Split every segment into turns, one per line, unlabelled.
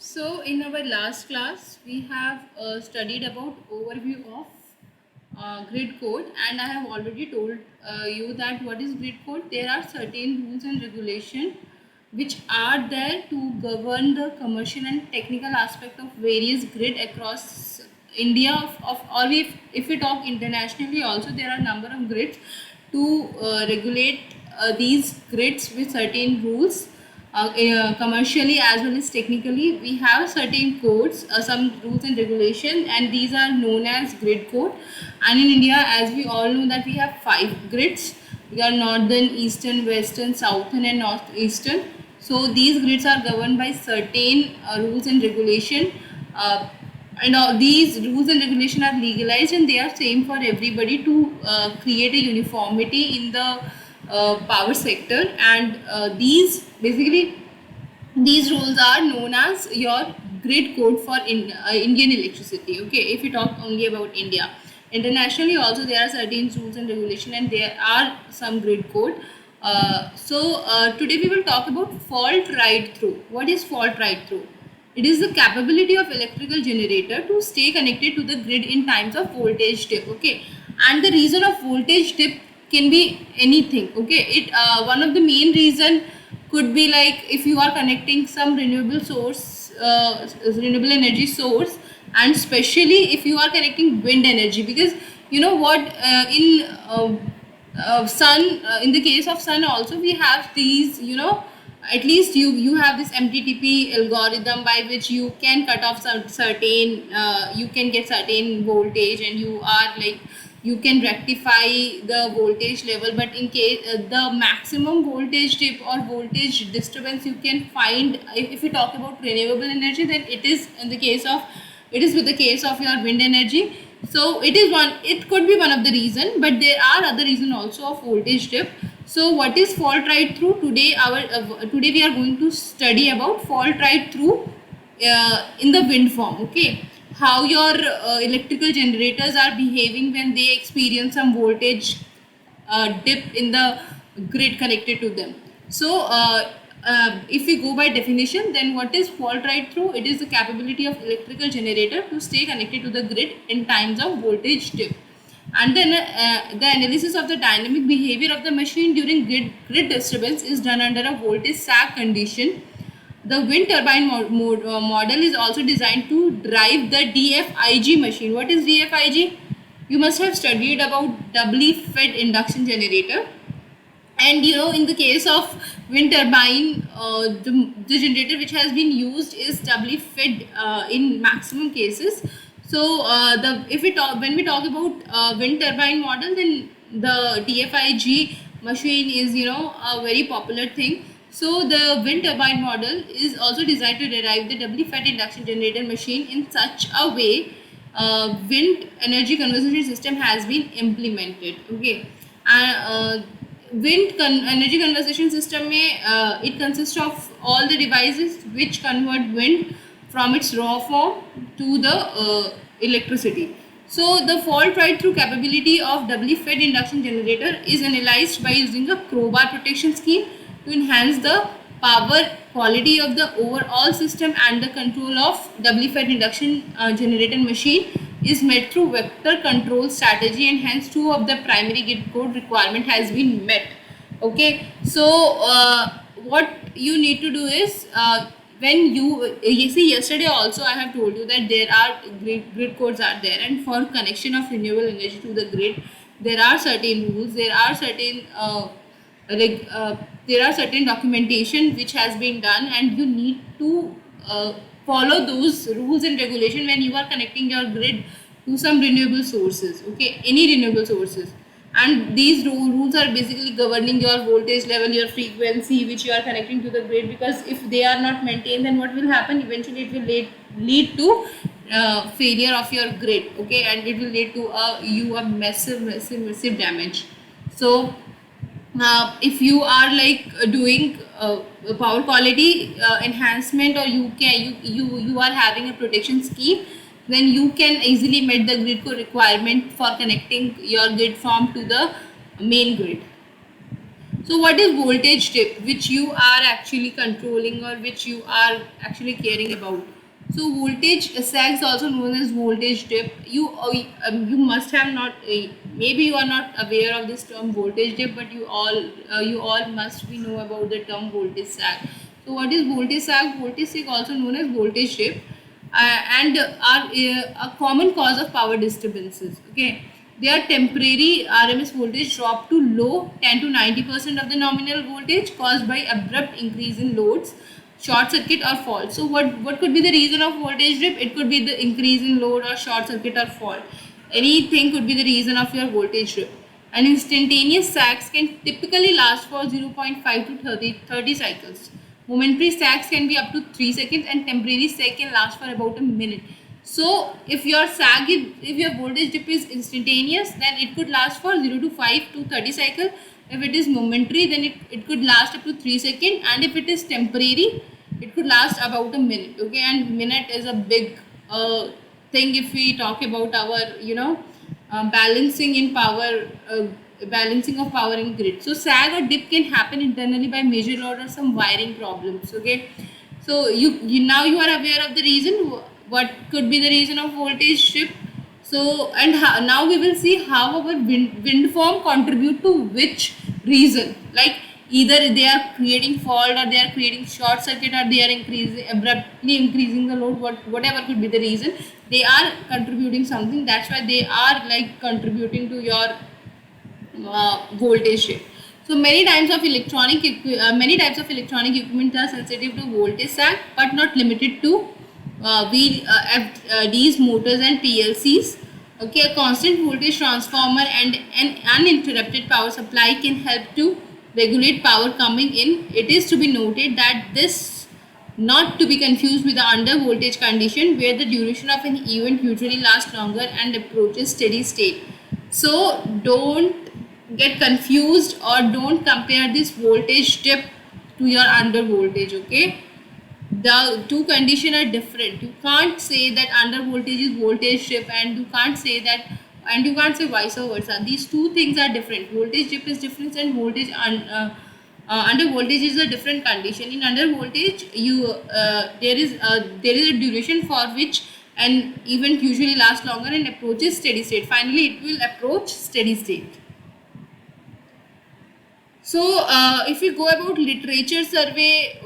So in our last class, we have studied about overview of grid code, and I have already told you that what is grid code. There are certain rules and regulation which are there to govern the commercial and technical aspect of various grid across India or if we talk internationally also there are number of grids to regulate these grids with certain rules commercially as well as technically. We have certain codes, some rules and regulation, and these are known as grid code. And in India, as we all know that we have 5 grids. We are northern, eastern, western, southern and northeastern. So these grids are governed by certain rules and regulation. And all these rules and regulation are legalized and they are same for everybody to create a uniformity in the power sector. And these rules are known as your grid code for Indian electricity. Okay, if we talk only about India, internationally also there are certain rules and regulation and there are some grid code. Today we will talk about fault ride through. What is fault ride through? It is the capability of electrical generator to stay connected to the grid in times of voltage dip. Okay, and the reason of voltage dip can be anything. Okay, it one of the main reason could be like if you are connecting some renewable energy source, and especially if you are connecting wind energy, because you know what in sun in the case of sun also we have these, at least you have this MTTP algorithm by which you can cut off some certain you can get certain voltage and you are like you can rectify the voltage level. But in case the maximum voltage dip or voltage disturbance you can find, if we talk about renewable energy, then it is in the case of it is with the case of your wind energy. So it could be one of the reason, but there are other reason also of voltage dip. So what is fault ride through? Today we are going to study about fault ride through in the wind farm. Okay, how your electrical generators are behaving when they experience some voltage dip in the grid connected to them. If we go by definition, then what is fault ride through? It is the capability of electrical generator to stay connected to the grid in times of voltage dip. And then the analysis of the dynamic behavior of the machine during grid disturbance is done under a voltage sag condition. The wind turbine model is also designed to drive the DFIG machine. What is DFIG? You must have studied about doubly fed induction generator. And in the case of wind turbine, the generator which has been used is doubly fed in maximum cases. So the if we talk when we talk about wind turbine model, then the DFIG machine is a very popular thing. So the wind turbine model is also designed to derive the doubly fed induction generator machine in such a way wind energy conservation system has been implemented. Okay, and energy conservation system it consists of all the devices which convert wind from its raw form to the electricity. So the fault ride through capability of doubly fed induction generator is analyzed by using a crowbar protection scheme to enhance the power quality of the overall system, and the control of doubly fed induction generator machine is met through vector control strategy, and hence two of the primary grid code requirement has been met. Okay, so what you need to do is when you see yesterday also I have told you that there are grid codes are there, and for connection of renewable energy to the grid there are certain rules, like there are certain documentation which has been done, and you need to follow those rules and regulation when you are connecting your grid to some renewable sources. Okay, any renewable sources, and these rules are basically governing your voltage level, your frequency which you are connecting to the grid, because if they are not maintained, then what will happen eventually? It will lead to failure of your grid. Okay, and it will lead to a massive damage. So if you are like doing power quality enhancement, or you are having a protection scheme, then you can easily meet the grid requirement for connecting your grid farm to the main grid. So what is voltage dip, which you are actually controlling or which you are actually caring about? So voltage sags, also known as voltage dip. You must have not maybe you are not aware of this term voltage dip, but you all must be know about the term voltage sag. So what is voltage sag? Voltage sag, also known as voltage dip, and are a common cause of power disturbances. Okay, they are temporary RMS voltage drop to low 10 to 90% of the nominal voltage caused by abrupt increase in loads, short circuit or fault. So what could be the reason of voltage dip? It could be the increase in load or short circuit or fault. Anything could be the reason of your voltage dip. And instantaneous sags can typically last for 0.5 to 30 cycles. Momentary sags can be up to 3 seconds, and temporary sag can last for about a minute. So if your if your voltage dip is instantaneous, then it could last for 0 to 5 to 30 cycle. If it is momentary, then it could last up to 3 seconds, and if it is temporary, it could last about a minute. Okay, and minute is a big thing if we talk about our balancing in power, balancing of power in grid. So sag or dip can happen internally by major load or some wiring problems. Okay, so you now you are aware of the reason, what could be the reason of voltage dip. So and now we will see how our wind farm contribute to which reason. Like either they are creating fault, or they are creating short circuit, or they are abruptly increasing the load. Whatever could be the reason, they are contributing something. That's why they are like contributing to your voltage shift. So many types of electronic equipment are sensitive to voltage sag, but not limited to FDs, motors, and PLCs. Okay, a constant voltage transformer and an uninterrupted power supply can help to regulate power coming in. It is to be noted that this not to be confused with the under voltage condition, where the duration of an event usually lasts longer and approaches steady state. So don't get confused, or don't compare this voltage dip to your under voltage. Okay, the two conditions are different. You can't say that under voltage is voltage dip, and you can't say that, and you can't say vice versa. These two things are different. Voltage dip is different, and under voltage is a different condition. In under voltage, there is a duration for which an event usually lasts longer and approaches steady state. Finally, it will approach steady state. So, if we go about literature survey,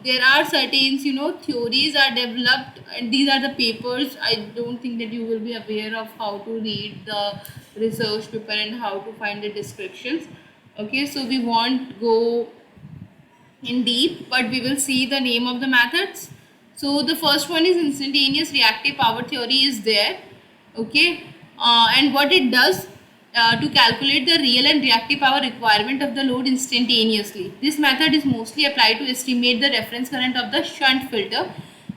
there are certain, theories are developed, and these are the papers. I don't think that you will be aware of how to read the research paper and how to find the descriptions. Okay, so we won't go in deep, but we will see the name of the methods. So the first one is instantaneous reactive power theory is there. Okay, and what it does, to calculate the real and reactive power requirement of the load instantaneously. This method is mostly applied to estimate the reference current of the shunt filter.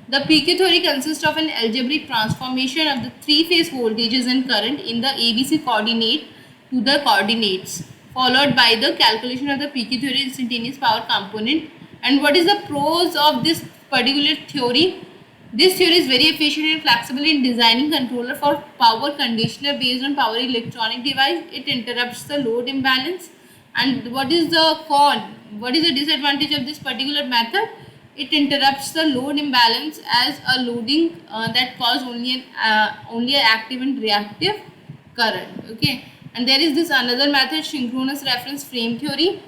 The PQ theory consists of an algebraic transformation of the three-phase voltages and current in the ABC coordinate to the coordinates, followed by the calculation of the PQ theory instantaneous power component. And what is the pros of this particular theory? This theory is very efficient and flexible in designing controller for power conditioner based on power electronic device. It interrupts the load imbalance. And what is the con? What is the disadvantage of this particular method? It interrupts the load imbalance as a loading that cause only an active and reactive current. Okay, and there is this another method, synchronous reference frame theory.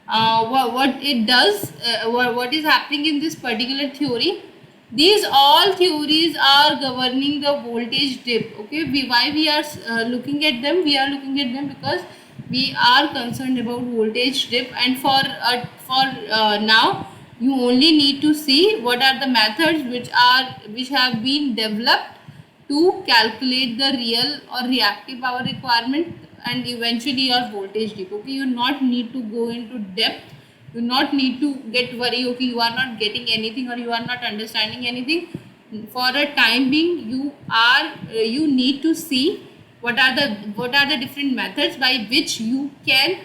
What it does, what is happening in this particular theory? These all theories are governing the voltage dip. Okay, why we are looking at them? We are looking at them because we are concerned about voltage dip, and for now you only need to see what are the methods which have been developed to calculate the real or reactive power requirement and eventually your voltage dip. Okay, you not need to go into depth, you not need to get worried, okay, you are not getting anything or you are not understanding anything. For a time being, you need to see what are the different methods by which you can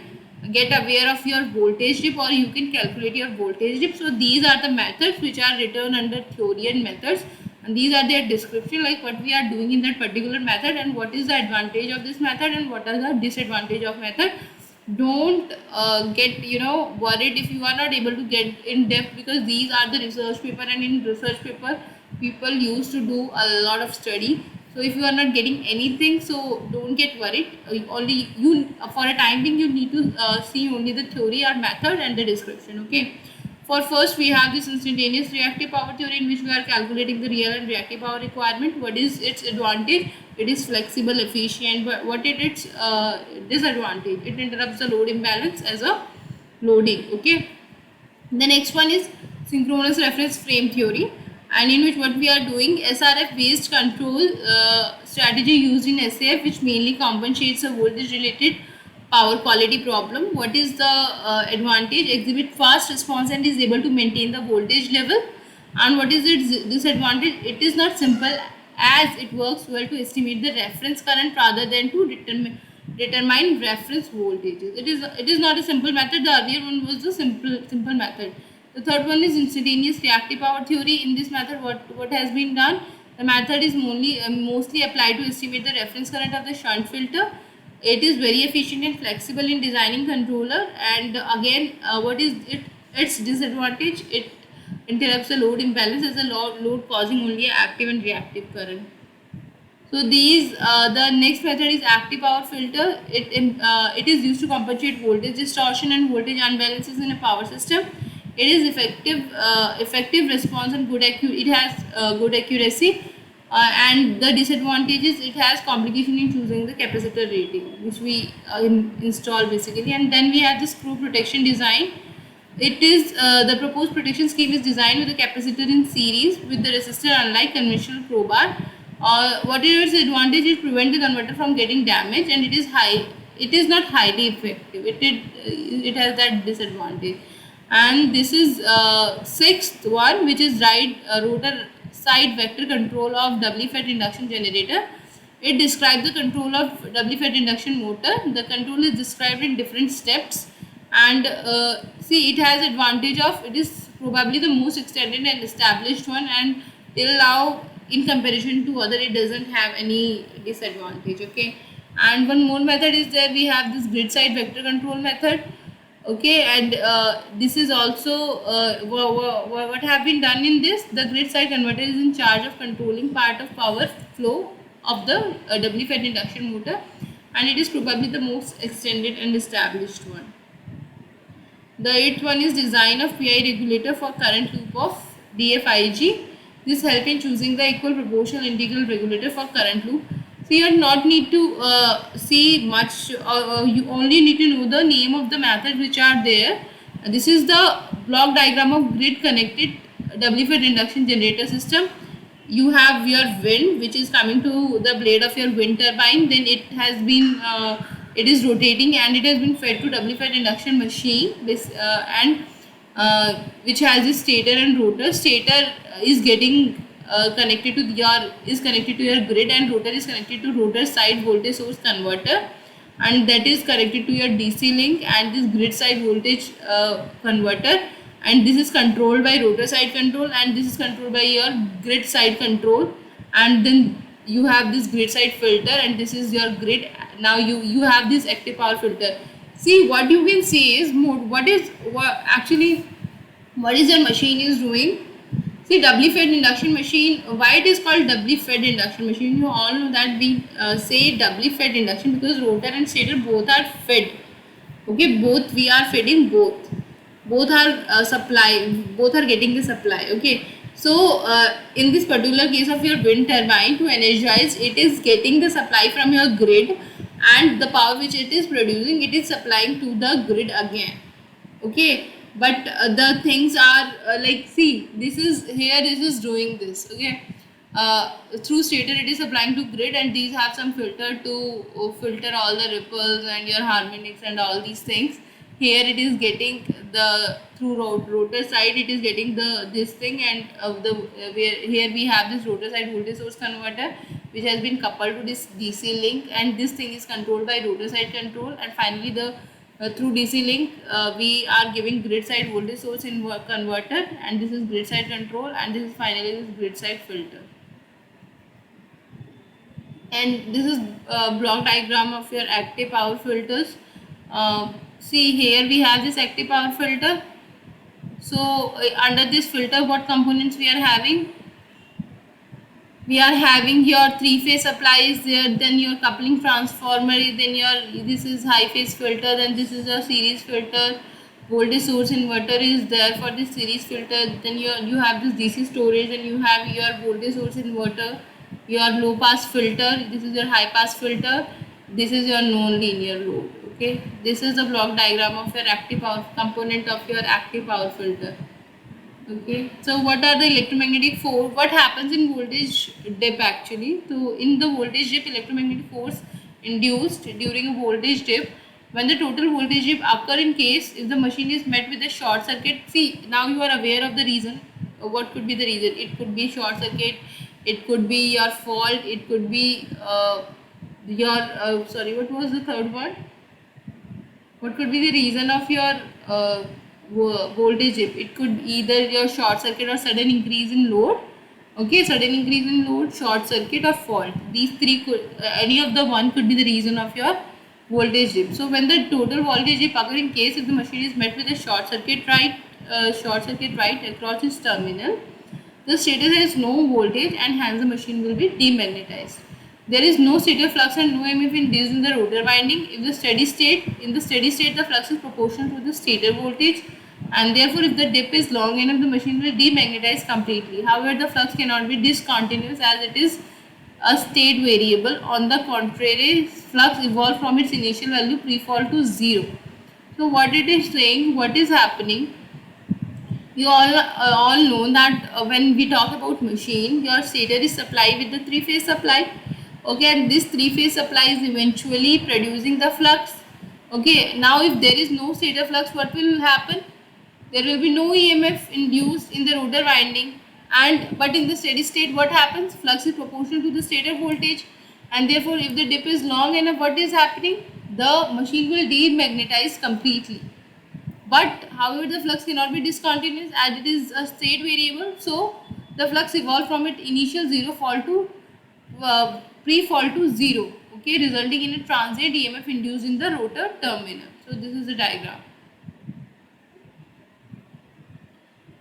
get aware of your voltage dip, or you can calculate your voltage dip. So these are the methods which are written under theory and methods, and these are their description, like what we are doing in that particular method and what is the advantage of this method and what are the disadvantage of method. don't get worried if you are not able to get in depth, because these are the research paper, and in research paper people used to do a lot of study. So if you are not getting anything, so don't get worried. Only you, for a time being, you need to see only the theory or method and the description. Okay, for first we have this instantaneous reactive power theory, in which we are calculating the real and reactive power requirement. What is its advantage? It is flexible, efficient. But what is its disadvantage? It interrupts the load imbalance as a loading. Okay, the next one is synchronous reference frame theory, and in which what we are doing, SRF based control strategy used in SAF, which mainly compensates a voltage related power quality problem. What is the advantage? Exhibit fast response and is able to maintain the voltage level. And what is its disadvantage? It is not simple, as it works well to estimate the reference current rather than to determine reference voltages. It is not a simple method. The earlier one was the simple method. The third one is instantaneous reactive power theory. In this method, what has been done? The method is mostly applied to estimate the reference current of the shunt filter. It is very efficient and flexible in designing controller. And again, what is its disadvantage? It interrupts the load imbalance, as a load causing only active and reactive current. So these, the next method is active power filter. It is used to compensate voltage distortion and voltage unbalances in a power system. It is effective response and it has good accuracy. And the disadvantages, it has complication in choosing the capacitor rating, which we install basically. And then we have the screw protection design. It is the proposed protection scheme is designed with a capacitor in series with the resistor, unlike conventional crowbar. What is its advantage? It prevents the converter from getting damaged, and it is high. It is not highly effective. It has that disadvantage. And this is sixth one, which is right rotor side vector control of doubly fed induction generator. It describes the control of doubly fed induction motor. The control is described in different steps, and see, it has advantage of, it is probably the most extended and established one, and till now in comparison to other, it doesn't have any disadvantage. Okay, and one more method is there. We have this grid side vector control method. Okay, and this is also what have been done in this. The grid side converter is in charge of controlling part of power flow of the doubly fed induction motor, and it is probably the most extended and established one. The eighth one is design of PI regulator for current loop of DFIG. This help in choosing the equal proportional integral regulator for current loop. So you do not need to see much, you only need to know the name of the methods which are there. This is the block diagram of grid connected doubly fed induction generator system. You have your wind, which is coming to the blade of your wind turbine. Then it has been it is rotating, and it has been fed to doubly fed induction machine. This and which has a stator and rotor. Stator is getting connected to your grid, and rotor is connected to rotor side voltage source converter, and that is connected to your DC link and this grid side voltage converter. And this is controlled by rotor side control, and this is controlled by your grid side control. And then you have this grid side filter, and this is your grid. Now you have this active power filter. See, what you can see is what is your machine is doing. See, doubly fed induction machine, why it is called doubly fed induction machine? You all know that we say doubly fed induction because rotor and stator both are fed. Okay, both we are feeding both are both are getting the supply. Okay, so in this particular case of your wind turbine, to energize, it is getting the supply from your grid, and the power which it is producing, it is supplying to the grid again. Okay, but the things are like, see, this is doing this. Okay, through stator it is applying to grid, and these have some filter to filter all the ripples and your harmonics and all these things. Here it is getting the through rotor side, it is getting this thing, and here we have this rotor side voltage source converter, which has been coupled to this DC link, and this thing is controlled by rotor side control. And finally the through DC link, we are giving grid side voltage source in converter, and this is grid side control, and this is finally this grid side filter. And this is block diagram of your active power filters. See here we have this active power filter. So under this filter, what components we are having? We are having your three-phase supply is there, then your coupling transformer, then your this is high-phase filter, then this is a series filter. Voltage source inverter is there for this series filter. Then you have this DC storage, and you have your voltage source inverter, your low-pass filter. This is your high-pass filter. This is your non-linear load. Okay, this is the block diagram of your active power component of your active power filter. Okay, so what are the electromagnetic force? What happens in voltage dip actually? So in the voltage dip, electromagnetic force induced during a voltage dip, when the total voltage dip occur in case if the machine is met with a short circuit. See, now you are aware of the reason. What could be the reason? It could be short circuit, it could be your fault, it could be your sorry, what was the third one? What could be the reason of your voltage dip? It could either your short circuit or sudden increase in load. Okay, sudden increase in load, short circuit or fault. These three could, any of the one could be the reason of your voltage dip. So when the total voltage dip occurs in case if the machine is met with a short circuit right across its terminal, the stator has no voltage and hence the machine will be demagnetized. There is no stator flux and no EMF induced in the rotor winding. In the steady state, the flux is proportional to the stator voltage, and therefore if the dip is long enough, the machine will demagnetize completely. However, the flux cannot be discontinuous as it is a state variable. On the contrary, flux evolves from its initial value pre-fall to zero. So what it is saying, what is happening? You all know that when we talk about machine, your stator is supplied with the three-phase supply. Okay, and this three-phase supply is eventually producing the flux. Okay, now if there is no stator flux, what will happen? There will be no EMF induced in the rotor winding, and but in the steady state, what happens? Flux is proportional to the stator voltage, and therefore if the dip is long enough, what is happening? The machine will demagnetize completely. But however, the flux cannot be discontinuous as it is a state variable. So the flux evolved from its initial zero fall to pre-fall to zero. Okay, resulting in a transient EMF induced in the rotor terminal. So this is the diagram.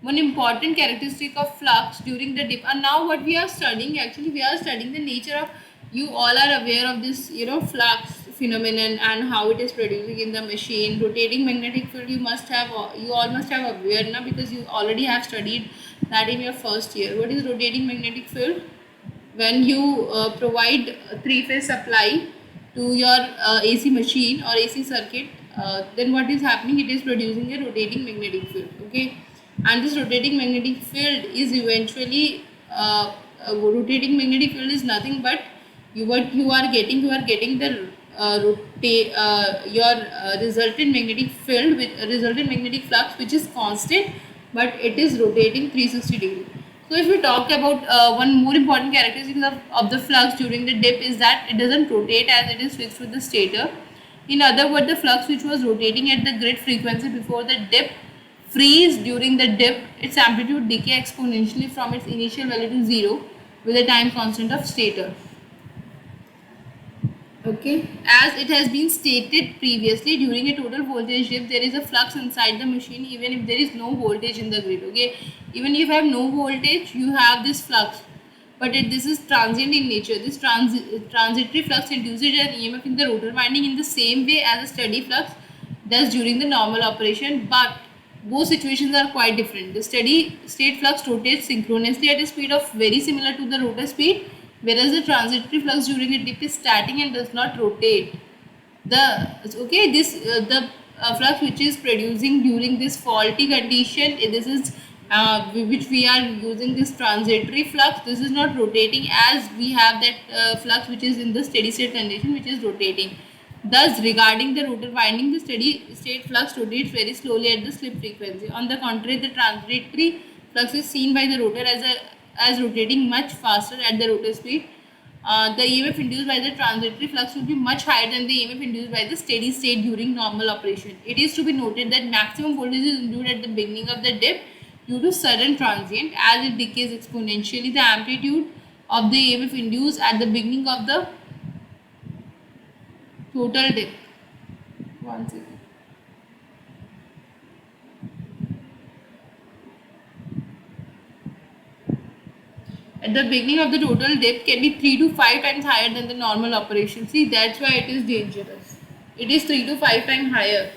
One important characteristic of flux during the dip, and now what we are studying, actually we are studying the nature of, you all are aware of this, flux phenomenon and how it is producing in the machine. Rotating magnetic field, you all must have aware now, because you already have studied that in your first year. What is rotating magnetic field? When you provide a three-phase supply to your AC machine or AC circuit, then what is happening? It is producing a rotating magnetic field. Okay, and this rotating magnetic field is eventually rotating magnetic field is nothing but what you are getting. You are getting the your resultant magnetic field with resultant magnetic flux, which is constant, but it is rotating 360 degree. So if we talk about one more important characteristic of the flux during the dip is that it doesn't rotate as it is fixed with the stator. In other words, the flux which was rotating at the grid frequency before the dip freeze during the dip, its amplitude decay exponentially from its initial value to zero with a time constant of stator. Okay, as it has been stated previously, during a total voltage dip, there is a flux inside the machine even if there is no voltage in the grid. Okay, even if you have no voltage, you have this flux, but this is transient in nature. This transitory flux induces an EMF in the rotor winding in the same way as a steady flux does during the normal operation, but both situations are quite different. The steady state flux rotates synchronously at a speed of very similar to the rotor speed, whereas the transitory flux during a dip is static and does not rotate. The flux which is producing during this faulty condition, this is which we are using this transitory flux. This is not rotating as we have that flux which is in the steady state condition, which is rotating. Thus, regarding the rotor winding, the steady state flux rotates very slowly at the slip frequency. On the contrary, the transitory flux is seen by the rotor as rotating much faster at the rotor speed. The EMF induced by the transitory flux will be much higher than the EMF induced by the steady state during normal operation. It is to be noted that maximum voltage is induced at the beginning of the dip due to sudden transient. As it decays exponentially, the amplitude of the EMF induced at the beginning of the total dip. 1 second. at the beginning of the total dip can be 3 to 5 times higher than the normal operation. See, that's why it is dangerous. It is 3 to 5 times higher.